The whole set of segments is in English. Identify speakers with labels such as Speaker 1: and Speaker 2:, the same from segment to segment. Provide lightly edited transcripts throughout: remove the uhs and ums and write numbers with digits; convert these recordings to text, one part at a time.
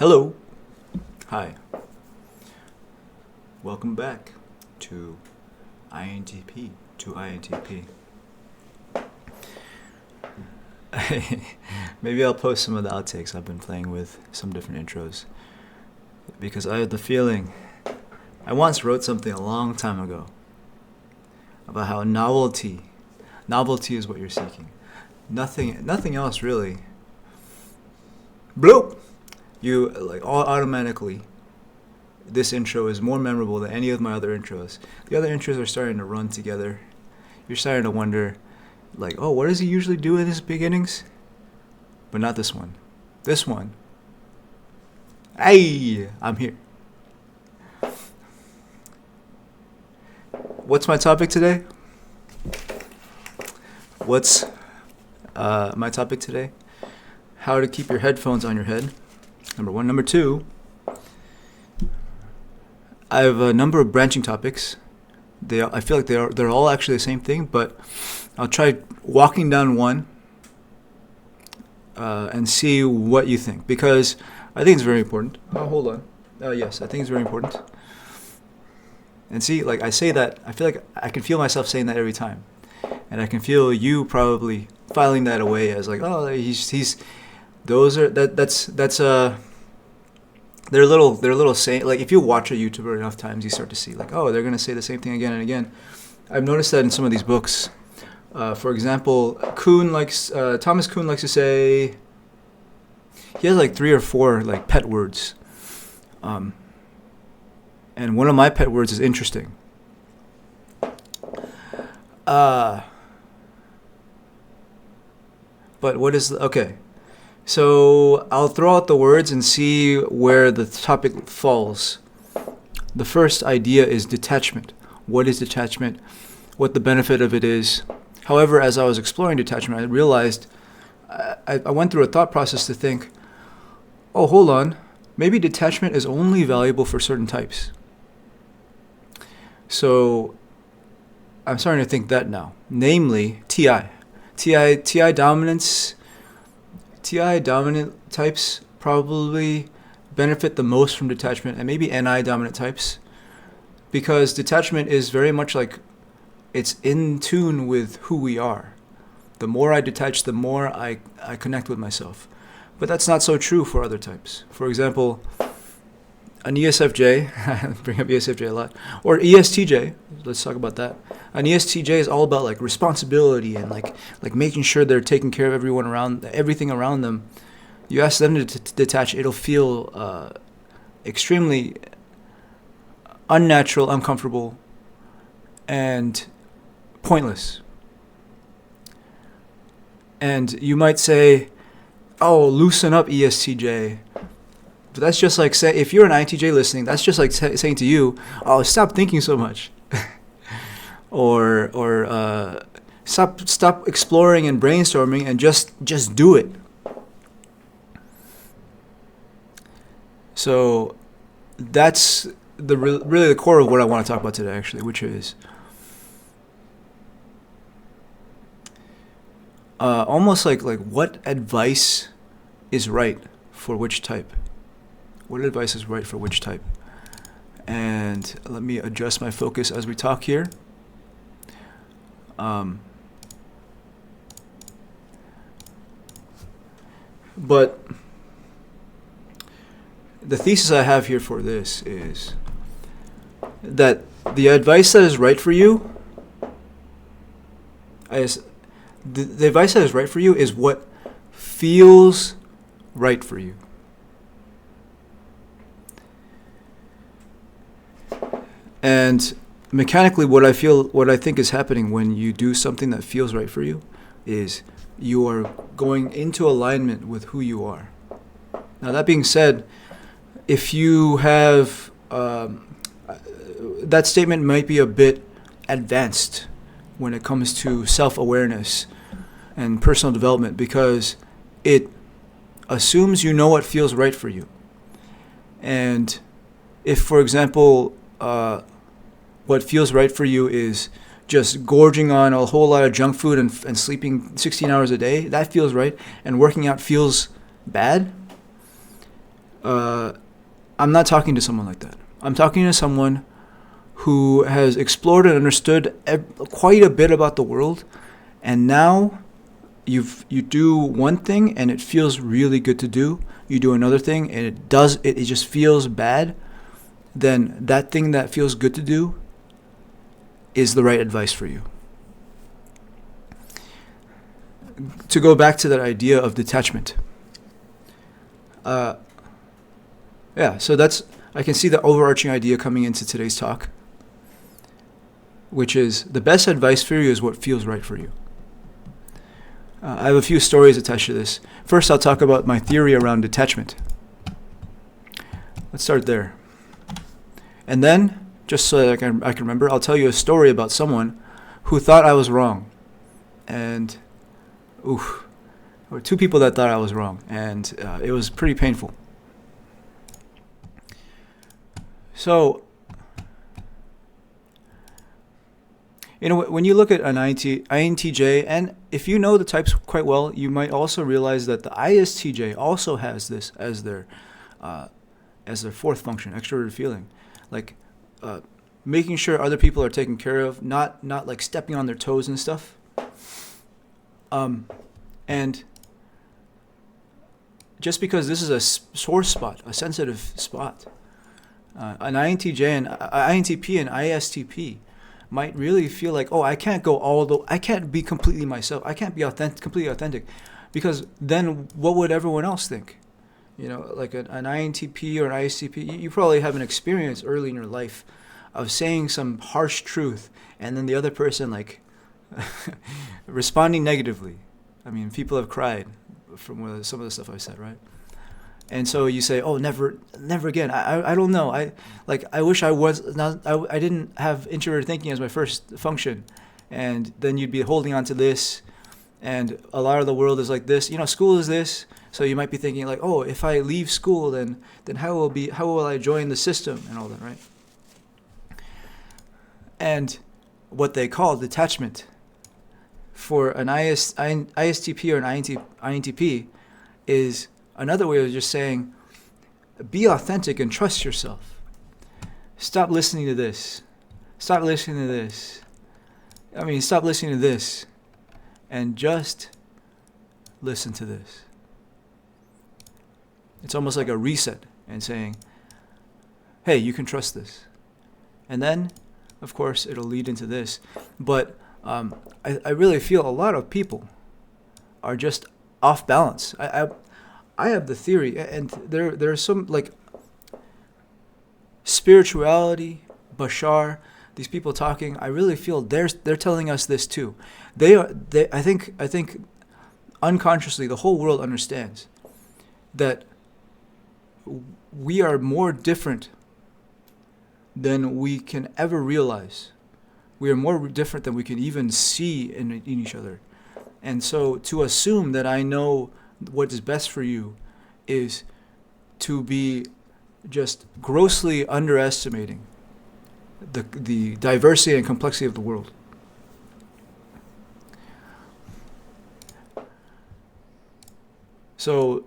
Speaker 1: Hello. Hi. Welcome back to INTP. Maybe I'll post some of the outtakes I've been playing with some different intros. Because I had the feeling, I once wrote something a long time ago about how novelty is what you're seeking. Nothing else really. Bloop! You automatically, this intro is more memorable than any of my other intros. The other intros are starting to run together. You're starting to wonder, what does he usually do in his beginnings? But not this one. This one, hey, I'm here. What's my topic today? What's my topic today? How to keep your headphones on your head. Number one. Number two, I have a number of branching topics. I feel like they're all actually the same thing, but I'll try walking down one and see what you think, because I think it's very important. Oh, hold on. Yes, I think it's very important. And see, I say that, I feel like I can feel myself saying that every time, and I can feel you probably filing that away as he's. Those are that's they're little saying, if you watch a YouTuber enough times, you start to see they're gonna say the same thing again and again. I've noticed that in some of these books. For example, Thomas Kuhn likes to say, he has 3 or 4 pet words, and one of my pet words is interesting. But what is okay? So I'll throw out the words and see where the topic falls. The first idea is detachment. What is detachment? What the benefit of it is. However, as I was exploring detachment, I realized I went through a thought process to think, oh, hold on, maybe detachment is only valuable for certain types. So I'm starting to think that now. Namely, TI dominance. TI dominant types probably benefit the most from detachment, and maybe NI dominant types, because detachment is very much it's in tune with who we are. The more I detach, the more I connect with myself. But that's not so true for other types. For example, an ESFJ, I bring up ESFJ a lot, or ESTJ, let's talk about that. An ESTJ is all about responsibility and making sure they're taking care of everything around them. You ask them to detach, it'll feel extremely unnatural, uncomfortable, and pointless. And you might say, oh, loosen up, ESTJ. But that's just say, if you're an INTJ listening, that's just saying to you, oh, stop thinking so much. or stop exploring and brainstorming and just do it. So that's really the core of what I want to talk about today, actually, which is almost what advice is right for which type. What advice is right for which type? And let me adjust my focus as we talk here. But the thesis I have here for this is that the advice that is right for you, the advice that is right for you is what feels right for you. And mechanically, what I think is happening when you do something that feels right for you is you are going into alignment with who you are. Now, that being said, if you have that statement might be a bit advanced when it comes to self-awareness and personal development, because it assumes you know what feels right for you. And if, for example, what feels right for you is just gorging on a whole lot of junk food and sleeping 16 hours a day, that feels right, and working out feels bad, I'm not talking to someone like that. I'm talking to someone who has explored and understood quite a bit about the world, and now you do one thing and it feels really good to do. You do another thing and it just feels bad. Then that thing that feels good to do is the right advice for you. To go back to that idea of detachment. So I can see the overarching idea coming into today's talk, which is the best advice for you is what feels right for you. I have a few stories attached to this. First, I'll talk about my theory around detachment. Let's start there. And then, just so that I can remember, I'll tell you a story about someone who thought I was wrong. And, there were two people that thought I was wrong. And it was pretty painful. So, when you look at an INTJ, and if you know the types quite well, you might also realize that the ISTJ also has this as their fourth function, extroverted feeling, like making sure other people are taken care of, not like stepping on their toes and stuff. And just because this is a sore spot, a sensitive spot, an INTJ and INTP and ISTP might really feel like, I can't be completely myself. I can't be completely authentic, because then what would everyone else think? Like an INTP or an ISTP, you probably have an experience early in your life of saying some harsh truth, and then the other person like responding negatively. I mean, people have cried from some of the stuff I said, right? And so you say, never again. I don't know. I wish I was not. I didn't have introverted thinking as my first function, and then you'd be holding on to this, and a lot of the world is like this. School is this. So you might be thinking like, if I leave school, then how will I join the system and all that, right? And what they call detachment for an ISTP or an INTP is another way of just saying, be authentic and trust yourself. Stop listening to this. Stop listening to this. Stop listening to this. And just listen to this. It's almost like a reset and saying, hey, you can trust this. And then, of course, it'll lead into this. But I really feel a lot of people are just off balance. I have the theory, and there's some like spirituality, Bashar, these people talking. I really feel they're telling us this too. I think unconsciously the whole world understands that we are more different than we can ever realize. We are more different than we can even see in each other. And so to assume that I know what is best for you is to be just grossly underestimating the diversity and complexity of the world. So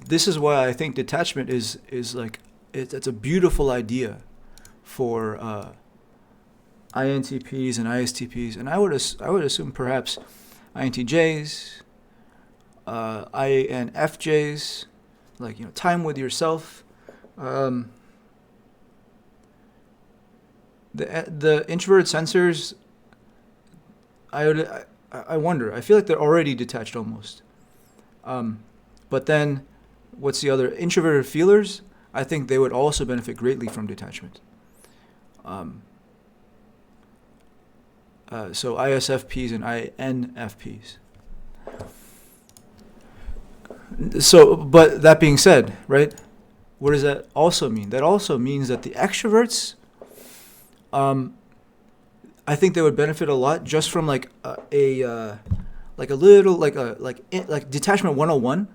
Speaker 1: this is why I think detachment is like it's a beautiful idea for INTPs and ISTPs, and I would assume perhaps INTJs, INFJs, like time with yourself. The introverted sensors, I wonder. I feel like they're already detached almost. But then, what's the other? Introverted feelers, I think they would also benefit greatly from detachment. So ISFPs and INFPs. So, but that being said, right? What does that also mean? That also means that the extroverts, I think they would benefit a lot just from like a little like detachment 101,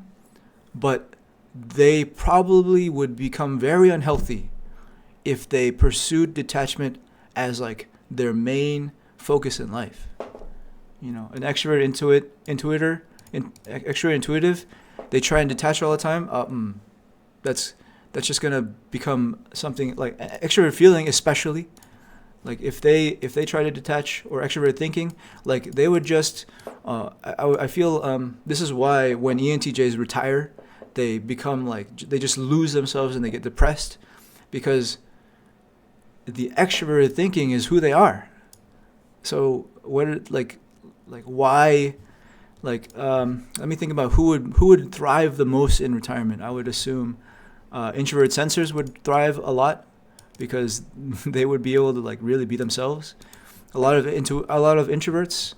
Speaker 1: but they probably would become very unhealthy if they pursued detachment as like their main focus in life. An extrovert extrovert intuitive, they try and detach all the time. That's that's just gonna become something like extrovert feeling, especially. Like if they try to detach, or extrovert thinking, like they would just. I feel this is why when ENTJs retire, they become like they just lose themselves and they get depressed, because the extroverted thinking is who they are. So why? Let me think about who would thrive the most in retirement. I would assume introvert sensors would thrive a lot, because they would be able to like really be themselves. A lot of introverts,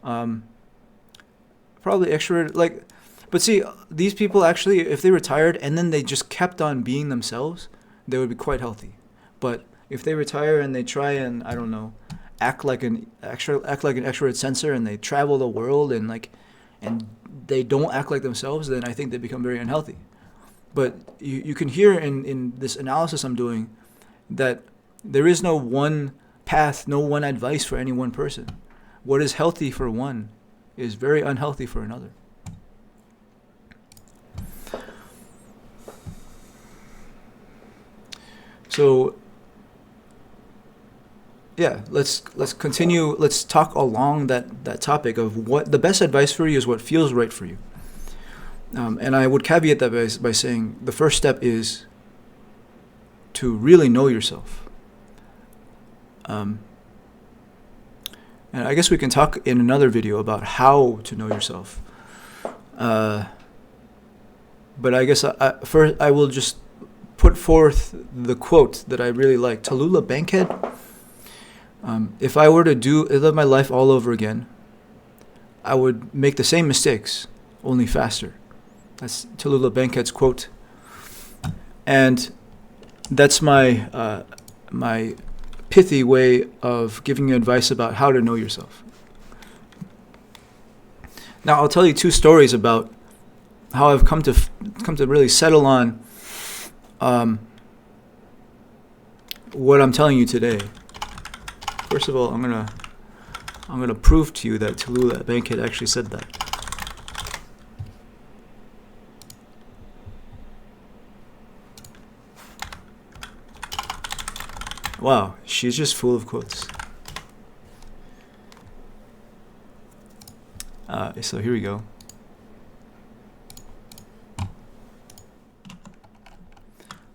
Speaker 1: probably extrovert. But see, these people actually, if they retired and then they just kept on being themselves, they would be quite healthy. But if they retire and they try and, I don't know, act like an extrovert sensor, and they travel the world and they don't act like themselves, then I think they become very unhealthy. But you can hear in this analysis I'm doing that there is no one path, no one advice for any one person. What is healthy for one is very unhealthy for another. So yeah, let's continue. Let's talk along that topic of what the best advice for you is, what feels right for you. And I would caveat that by saying the first step is to really know yourself. And I guess we can talk in another video about how to know yourself. But I guess first I will just put forth the quote that I really like. Tallulah Bankhead. If I were to live my life all over again, I would make the same mistakes, only faster. That's Tallulah Bankhead's quote. And that's my my pithy way of giving you advice about how to know yourself. Now I'll tell you two stories about how I've come to really settle on what I'm telling you today. First of all, I'm gonna prove to you that Tallulah Bankhead actually said that. Wow, she's just full of quotes. So here we go.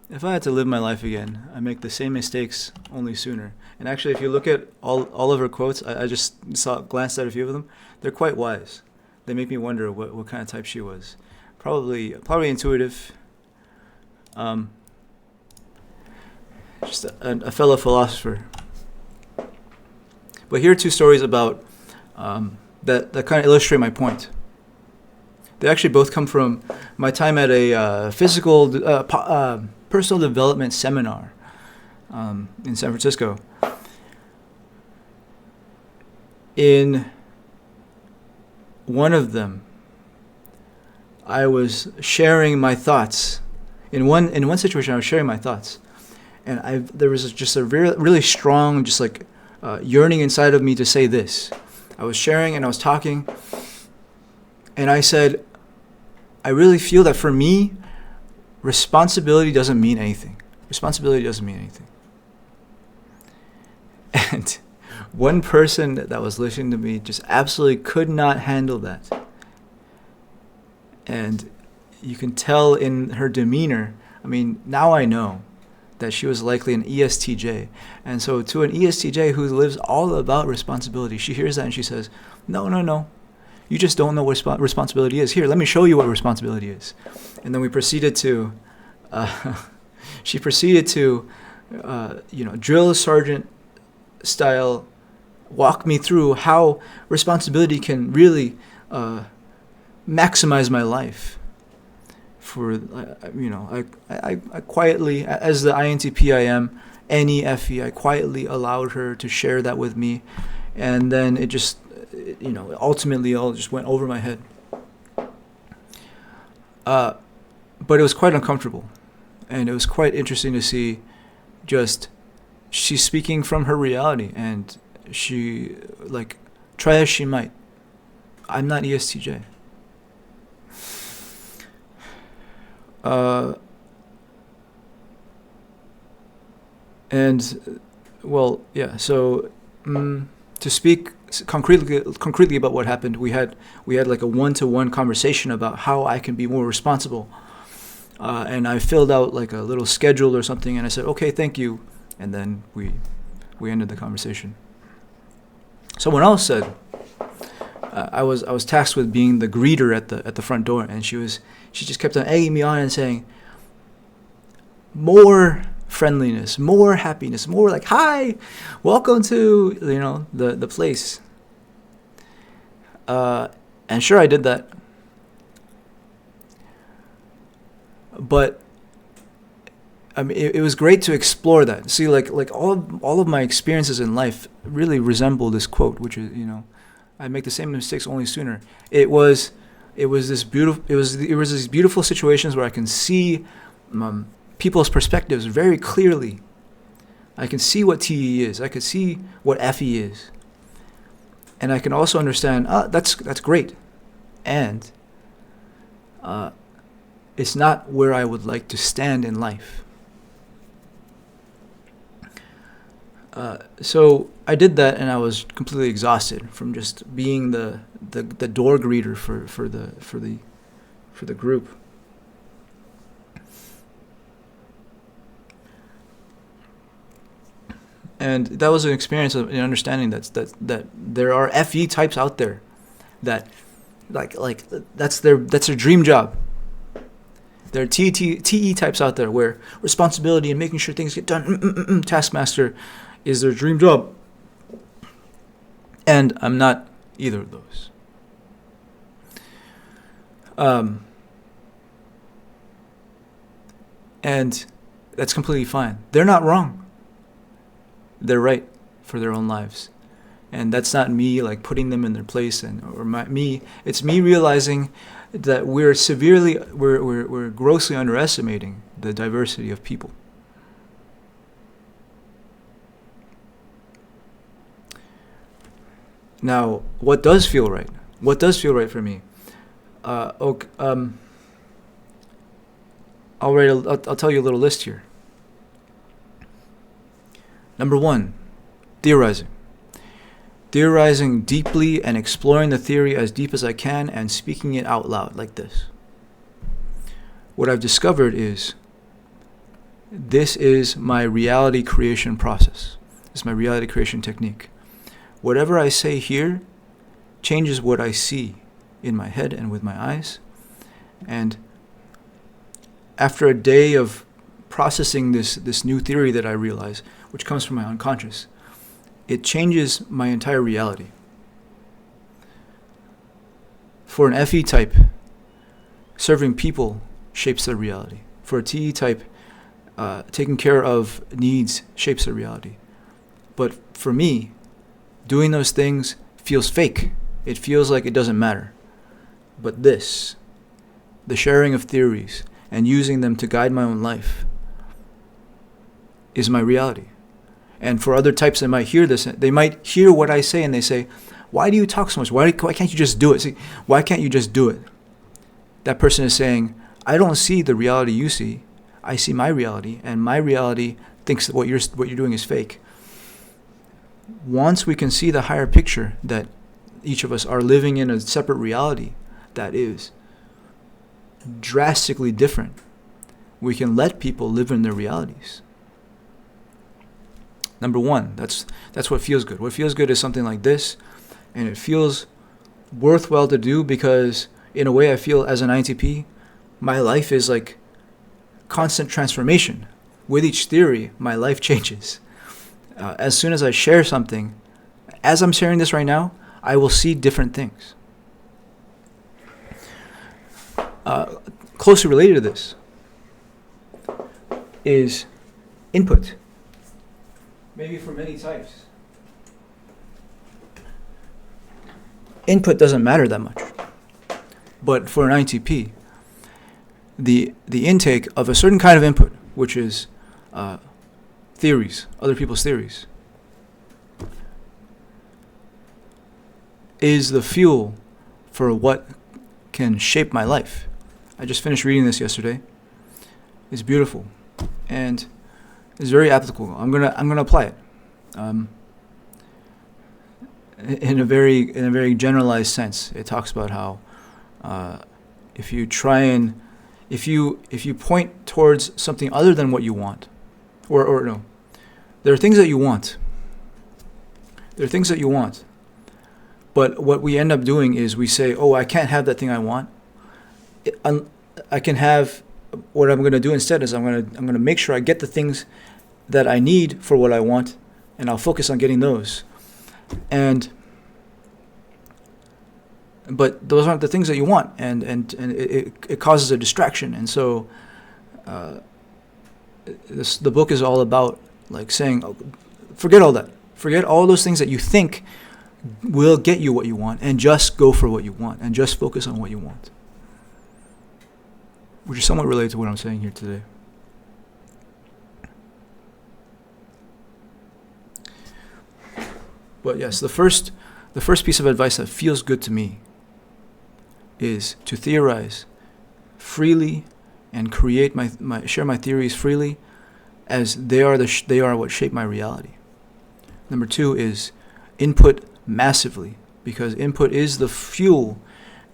Speaker 1: If I had to live my life again, I make the same mistakes, only sooner. And actually, if you look at all of her quotes, I just glanced at a few of them. They're quite wise. They make me wonder what kind of type she was. Probably intuitive. Just a fellow philosopher. But here are two stories about that kind of illustrate my point. They actually both come from my time at a personal development seminar in San Francisco. In one of them, I was sharing my thoughts. In one situation, I was sharing my thoughts, and there was just a really strong, just like yearning inside of me to say this. I was sharing and I was talking, and I said, I really feel that for me, responsibility doesn't mean anything. Responsibility doesn't mean anything. And one person that was listening to me just absolutely could not handle that. And you can tell in her demeanor, I mean, now I know that she was likely an ESTJ. And so to an ESTJ who lives all about responsibility, she hears that and she says, no. You just don't know what responsibility is. Here, let me show you what responsibility is. And then we proceeded to, she proceeded to, drill sergeant style, walk me through how responsibility can really maximize my life. I quietly, as the INTP I am, NEFE, I quietly allowed her to share that with me, and then it just, ultimately all just went over my head. But it was quite uncomfortable, and it was quite interesting to see just she's speaking from her reality, and she, try as she might, I'm not ESTJ. And well, yeah. So to speak concretely about what happened, we had like a one-to-one conversation about how I can be more responsible. And I filled out like a little schedule or something, and I said, "Okay, thank you," and then we ended the conversation. Someone else said, I was tasked with being the greeter at the front door, and she just kept on egging me on and saying, more friendliness, more happiness, more like, "Hi, welcome to the place." And sure, I did that, but I mean, it was great to explore that. See, like all of my experiences in life really resemble this quote, which is, I make the same mistakes, only sooner. It was these beautiful situations where I can see people's perspectives very clearly. I can see what TE is. I can see what FE is, and I can also understand. That's great, and it's not where I would like to stand in life. So I did that, and I was completely exhausted from just being the door greeter for the group. And that was an experience of an understanding that there are FE types out there that like that's their dream job. There are TE types out there where responsibility and making sure things get done, taskmaster, is their dream job. And I'm not either of those. And that's completely fine. They're not wrong. They're right for their own lives. And that's not me like putting them in their place me. It's me realizing that we're grossly underestimating the diversity of people. Now, what does feel right? What does feel right for me? I'll tell you a little list here. Number 1, theorizing. Theorizing deeply and exploring the theory as deep as I can and speaking it out loud like this. What I've discovered is this is my reality creation process. This is my reality creation technique. Whatever I say here changes what I see in my head and with my eyes. And after a day of processing this new theory that I realize, which comes from my unconscious, it changes my entire reality. For an FE type, serving people shapes their reality. For a TE type, taking care of needs shapes their reality. But for me, doing those things feels fake. It feels like it doesn't matter. But the sharing of theories and using them to guide my own life, is my reality. And for other types that might hear this, they might hear what I say and they say, "Why do you talk so much? Why can't you just do it? See, why can't you just do it?" That person is saying, "I don't see the reality you see. I see my reality, and my reality thinks that what you're doing is fake." Once we can see the higher picture that each of us are living in a separate reality that is drastically different, we can let people live in their realities. Number 1, that's what feels good. What feels good is something like this, and it feels worthwhile to do because, in a way, I feel as an INTP, my life is like constant transformation. With each theory, my life changes. As soon as I share something, as I'm sharing this right now, I will see different things. Closely related to this is input. Maybe for many types, input doesn't matter that much. But for an INTP, the intake of a certain kind of input, which is theories, other people's theories, is the fuel for what can shape my life. I just finished reading this yesterday. It's beautiful. And is very applicable. I'm gonna apply it. In a very generalized sense, it talks about how if you point towards something other than what you want, or no, there are things that you want. There are things that you want, but what we end up doing is we say, "Oh, I can't have that thing I want. I can have." What I'm going to do instead is I'm going to make sure I get the things that I need for what I want, and I'll focus on getting those. But those aren't the things that you want, and it causes a distraction. And so the book is all about like saying, oh, forget all that. Forget all those things that you think will get you what you want, and just go for what you want, and just focus on what you want. Which is somewhat related to what I'm saying here today. But yes, the first piece of advice that feels good to me is to theorize freely and create share my theories freely, as they are what shape my reality. Number 2 is input massively, because input is the fuel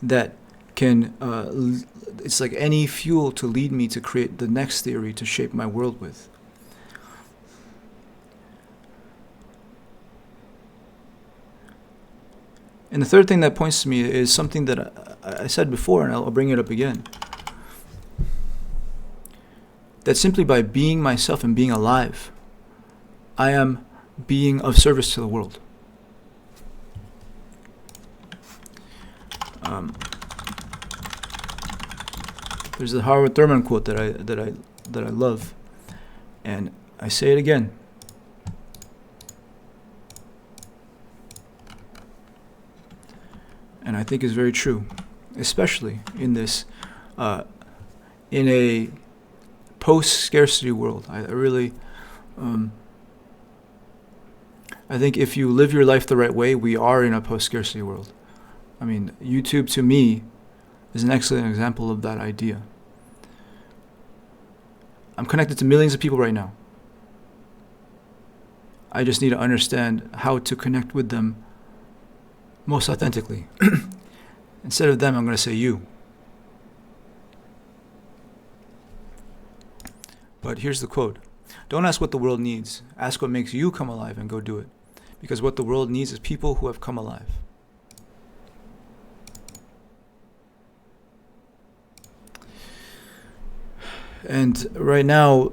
Speaker 1: that can it's like any fuel to lead me to create the next theory to shape my world with. And the third thing that points to me is something that I said before, and I'll bring it up again. That simply by being myself and being alive, I am being of service to the world. There's the Howard Thurman quote that I love, and I say it again. And I think is very true, especially in this, in a post-scarcity world. I really, I think if you live your life the right way, we are in a post-scarcity world. I mean, YouTube to me is an excellent example of that idea. I'm connected to millions of people right now. I just need to understand how to connect with them most authentically. Instead of them, I'm going to say you. But here's the quote. Don't ask what the world needs. Ask what makes you come alive and go do it. Because what the world needs is people who have come alive. And right now,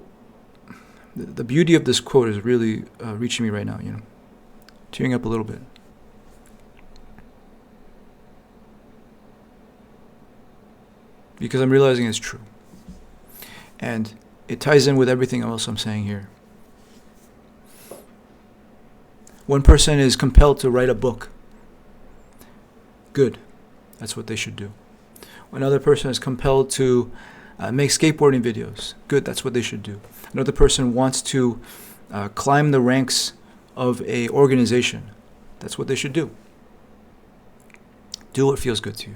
Speaker 1: the beauty of this quote is really reaching me right now, tearing up a little bit. Because I'm realizing it's true. And it ties in with everything else I'm saying here. One person is compelled to write a book. Good. That's what they should do. Another person is compelled to make skateboarding videos. Good, that's what they should do. Another person wants to climb the ranks of a organization. That's what they should do. Do what feels good to you.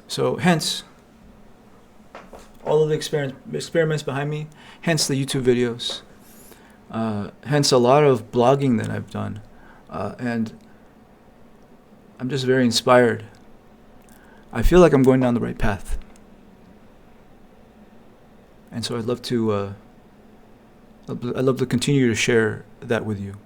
Speaker 1: So hence, all of the experiments behind me, hence the YouTube videos, hence a lot of blogging that I've done. And I'm just very inspired. I feel like I'm going down the right path. And so I'd love to continue to share that with you.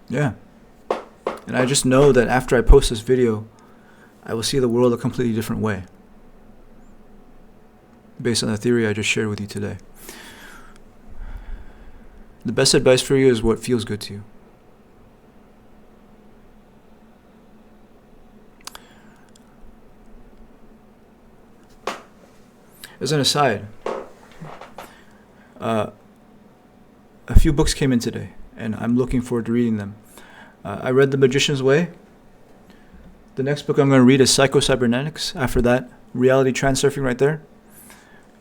Speaker 1: Yeah. And I just know that after I post this video, I will see the world a completely different way, based on the theory I just shared with you today. The best advice for you is what feels good to you. As an aside, a few books came in today, and I'm looking forward to reading them. I read The Magician's Way. The next book I'm going to read is Psycho-Cybernetics. After that, Reality Transurfing right there.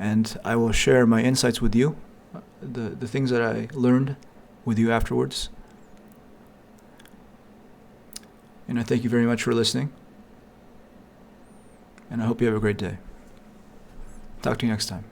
Speaker 1: and I will share my insights with you, the things that I learned with you afterwards. And I thank you very much for listening, and I hope you have a great day. Talk to you next time.